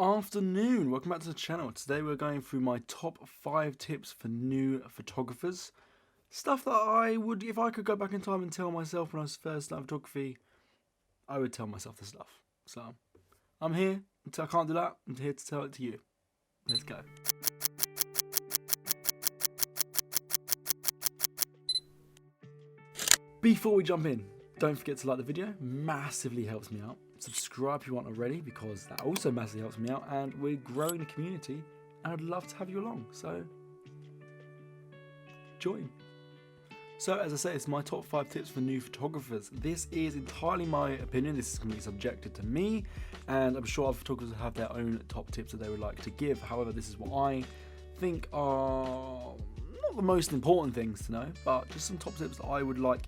Afternoon, welcome back to the channel. Today we're going through my top 5 tips for new photographers. Stuff that I would, if I could go back in time and tell myself when I was first starting photography, I would tell myself this stuff. So, I'm here, I can't do that, I'm here to tell it to you. Let's go. Before we jump in, don't forget to like the video, massively helps me out. Subscribe if you aren't already, because that also massively helps me out, and we're growing the community and I'd love to have you along, so join. So as I say, it's my top 5 tips for new photographers. This is entirely my opinion, this is going to be subjected to me, and I'm sure other photographers have their own top tips that they would like to give. However, this is what I think are not the most important things to know, but just some top tips that I would like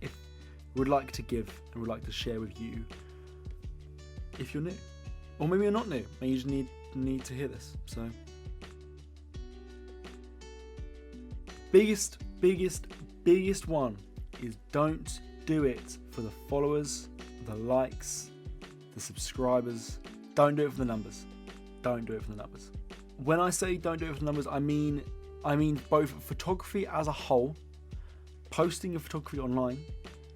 to give and would like to share with you if you're new, or maybe you're not new, maybe you just need to hear this. So, biggest one is don't do it for the followers, the likes, the subscribers. Don't do it for the numbers. Don't do it for the numbers. When I say don't do it for the numbers, I mean both photography as a whole, posting your photography online,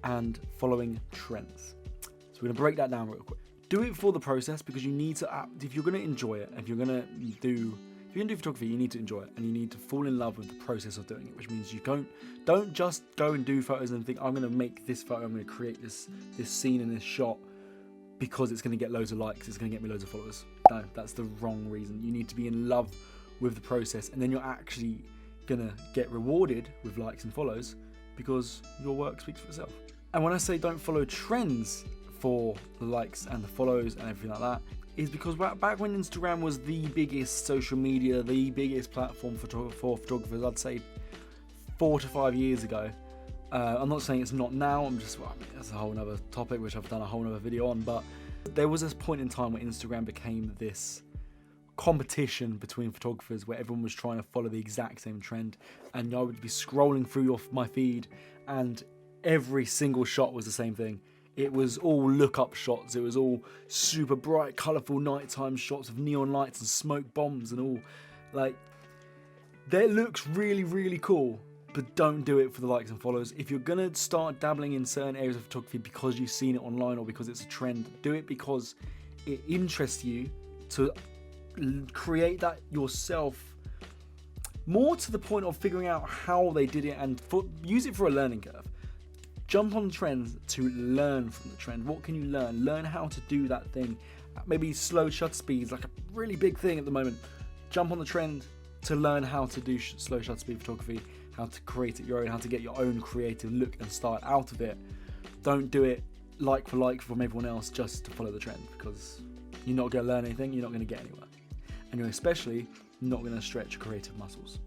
and following trends. So we're gonna break that down real quick. Do it for the process, because you need to, if you're going to enjoy it, if you're going to do photography, you need to enjoy it, and you need to fall in love with the process of doing it, which means you don't just go and do photos and think, I'm going to make this photo, I'm going to create this scene in this shot because it's going to get loads of likes, it's going to get me loads of followers. No, that's the wrong reason. You need to be in love with the process, and then you're actually going to get rewarded with likes and follows because your work speaks for itself. And when I say don't follow trends for the likes and the follows and everything like that, is because back when Instagram was the biggest social media, the biggest platform for photographers, I'd say 4 to 5 years ago. I'm not saying it's not now, that's a whole other topic which I've done a whole other video on, but there was this point in time where Instagram became this competition between photographers where everyone was trying to follow the exact same trend, and I would be scrolling through my feed and every single shot was the same thing. It was all look-up shots. It was all super bright, colourful nighttime shots of neon lights and smoke bombs and all. Like, that looks really, really cool, but don't do it for the likes and follows. If you're going to start dabbling in certain areas of photography because you've seen it online or because it's a trend, do it because it interests you to create that yourself, more to the point of figuring out how they did it and use it for a learning curve. Jump on trends to learn from the trend. What can you learn? Learn how to do that thing. Maybe slow shutter speeds, like a really big thing at the moment. Jump on the trend to learn how to do slow shutter speed photography, how to create it your own, how to get your own creative look and style out of it. Don't do it like for like from everyone else just to follow the trend, because you're not going to learn anything, you're not going to get anywhere. And you're especially not going to stretch your creative muscles.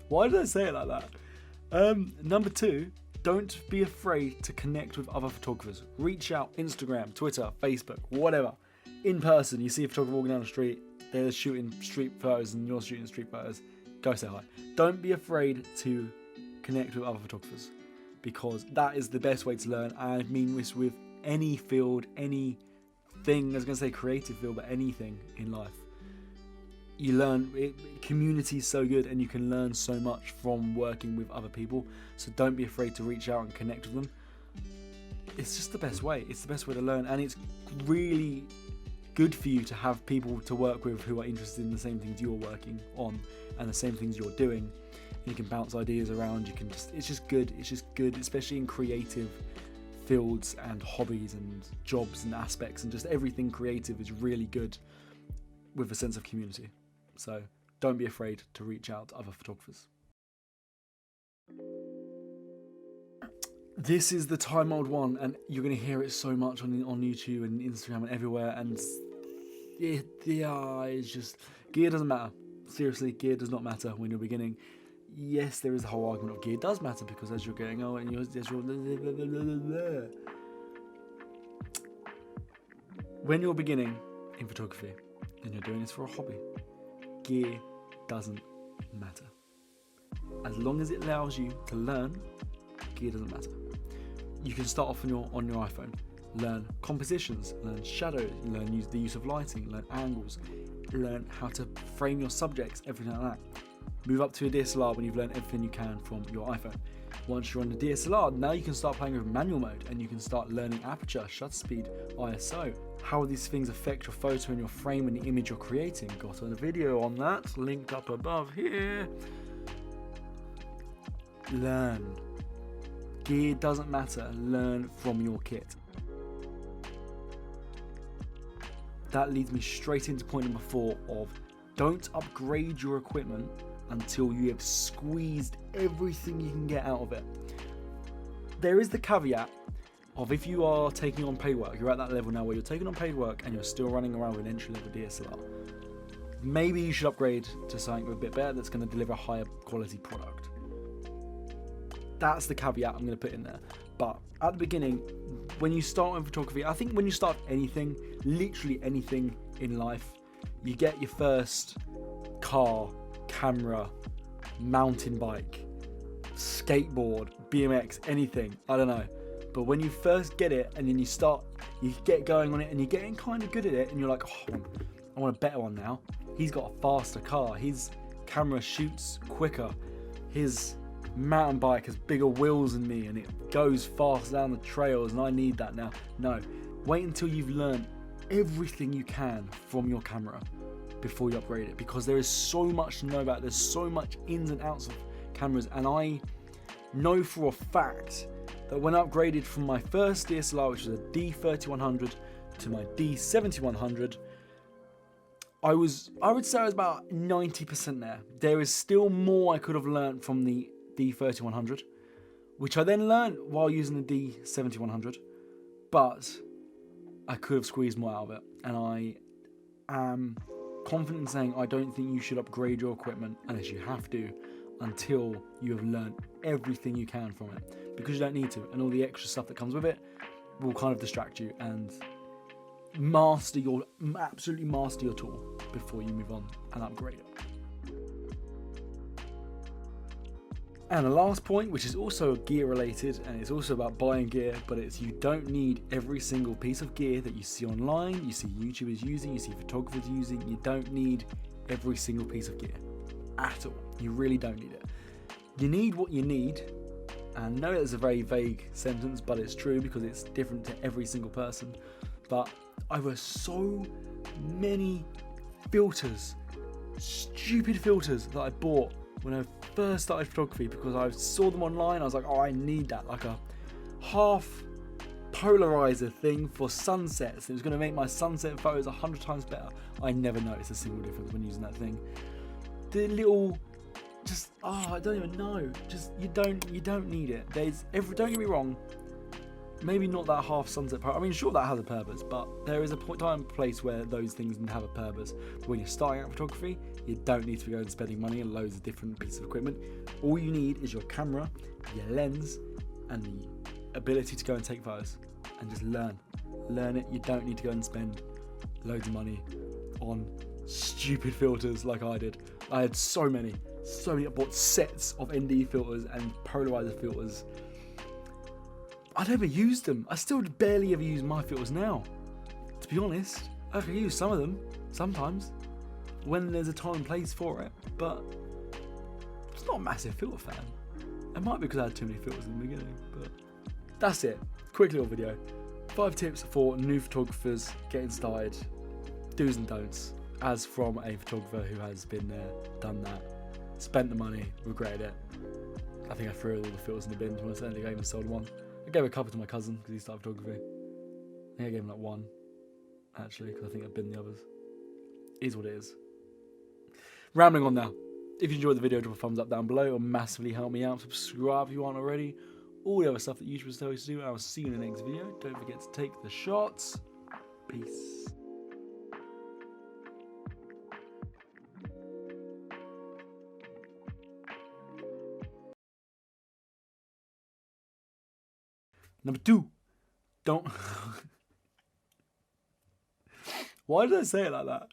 Why did I say it like that? Number 2, don't be afraid to connect with other photographers. Reach out, Instagram, Twitter, Facebook, whatever. In person, you see a photographer walking down the street, they're shooting street photos and you're shooting street photos, go say hi. Don't be afraid to connect with other photographers, because that is the best way to learn. I mean this with any field, anything, I was going to say creative field, but anything in life. You learn, community is so good, and you can learn so much from working with other people. So don't be afraid to reach out and connect with them. It's just the best way. It's the best way to learn, and it's really good for you to have people to work with who are interested in the same things you're working on and the same things you're doing. You can bounce ideas around. You can it's just good. It's just good, especially in creative fields and hobbies and jobs and aspects, and just everything creative is really good with a sense of community. So don't be afraid to reach out to other photographers. This is the time-old one, and you're going to hear it so much on YouTube and Instagram and everywhere, and it's just, gear doesn't matter. Seriously, gear does not matter when you're beginning. Yes, there is the whole argument of gear does matter, because as you're getting older and when you're beginning in photography and you're doing this for a hobby, gear doesn't matter. As long as it allows you to learn, gear doesn't matter. You can start off on your iPhone. learn compositions, learn shadows, learn the use of lighting, learn angles, learn how to frame your subjects, everything like that. Move up to a DSLR when you've learned everything you can from your iPhone. Once you're on the DSLR, now you can start playing with manual mode and you can start learning aperture, shutter speed, ISO. How these things affect your photo and your frame and the image you're creating. Got a video on that, linked up above here. Learn. Gear doesn't matter, learn from your kit. That leads me straight into point number 4 of don't upgrade your equipment until you have squeezed everything you can get out of it. There is the caveat of if you are taking on paid work, you're at that level now where you're taking on paid work and you're still running around with an entry-level DSLR. Maybe you should upgrade to something a bit better that's going to deliver a higher quality product. That's the caveat I'm going to put in there. But at the beginning, when you start with photography, I think when you start anything, literally anything in life, you get your first car, camera, mountain bike, skateboard, BMX, anything, I don't know. But when you first get it and then you get going on it and you're getting kind of good at it and you're like, oh, I want a better one now. He's got a faster car, his camera shoots quicker, his mountain bike has bigger wheels than me and it goes fast down the trails and I need that now. No, wait until you've learned everything you can from your camera before you upgrade it, because there is so much to know about it. There's so much ins and outs of cameras, and I know for a fact that when I upgraded from my first DSLR, which was a D3100, to my D7100, I would say I was about 90% there. There is still more I could have learned from the D3100, which I then learned while using the D7100, but I could have squeezed more out of it, and I am confident in saying I don't think you should upgrade your equipment unless you have to, until you have learned everything you can from it, because you don't need to, and all the extra stuff that comes with it will kind of distract you, and absolutely master your tool before you move on and upgrade it. And the last point, which is also gear related, and it's also about buying gear, but it's you don't need every single piece of gear that you see online, you see YouTubers using, you see photographers using. You don't need every single piece of gear at all. You really don't need it. You need what you need, and I know it's a very vague sentence, but it's true because it's different to every single person. But over so many filters, stupid filters that I bought when I first started photography, because I saw them online. I was like, oh, I need that, like a half polarizer thing for sunsets. It was going to make my sunset photos 100 times better. I never noticed a single difference when using that thing. The little, I don't even know. You don't need it. Don't get me wrong. Maybe not that half sunset part. I mean, sure, that has a purpose, but there is a time and place where those things can have a purpose. But when you're starting out photography, you don't need to go and spending money on loads of different pieces of equipment. All you need is your camera, your lens, and the ability to go and take photos, and just learn it. You don't need to go and spend loads of money on stupid filters like I did. I had so many. I bought sets of ND filters and polarizer filters. I never used them. I still barely ever use my filters now. To be honest, I can use some of them sometimes when there's a time and place for it, but I'm just not a massive filter fan. It might be because I had too many filters in the beginning, but that's it. Quick little video. 5 tips for new photographers getting started. Do's and don'ts. As from a photographer who has been there, done that, spent the money, regretted it. I think I threw all the filters in the bin. To I think I even sold one. I gave a couple to my cousin because he started photography. I think I gave him like one, actually, because I think I've been the others. It is what it is. Rambling on now. If you enjoyed the video, drop a thumbs up down below. It'll massively help me out. Subscribe if you aren't already. All the other stuff that YouTubers tell you to do. And I will see you in the next video. Don't forget to take the shots. Peace. Number 2, don't. Why did I say it like that?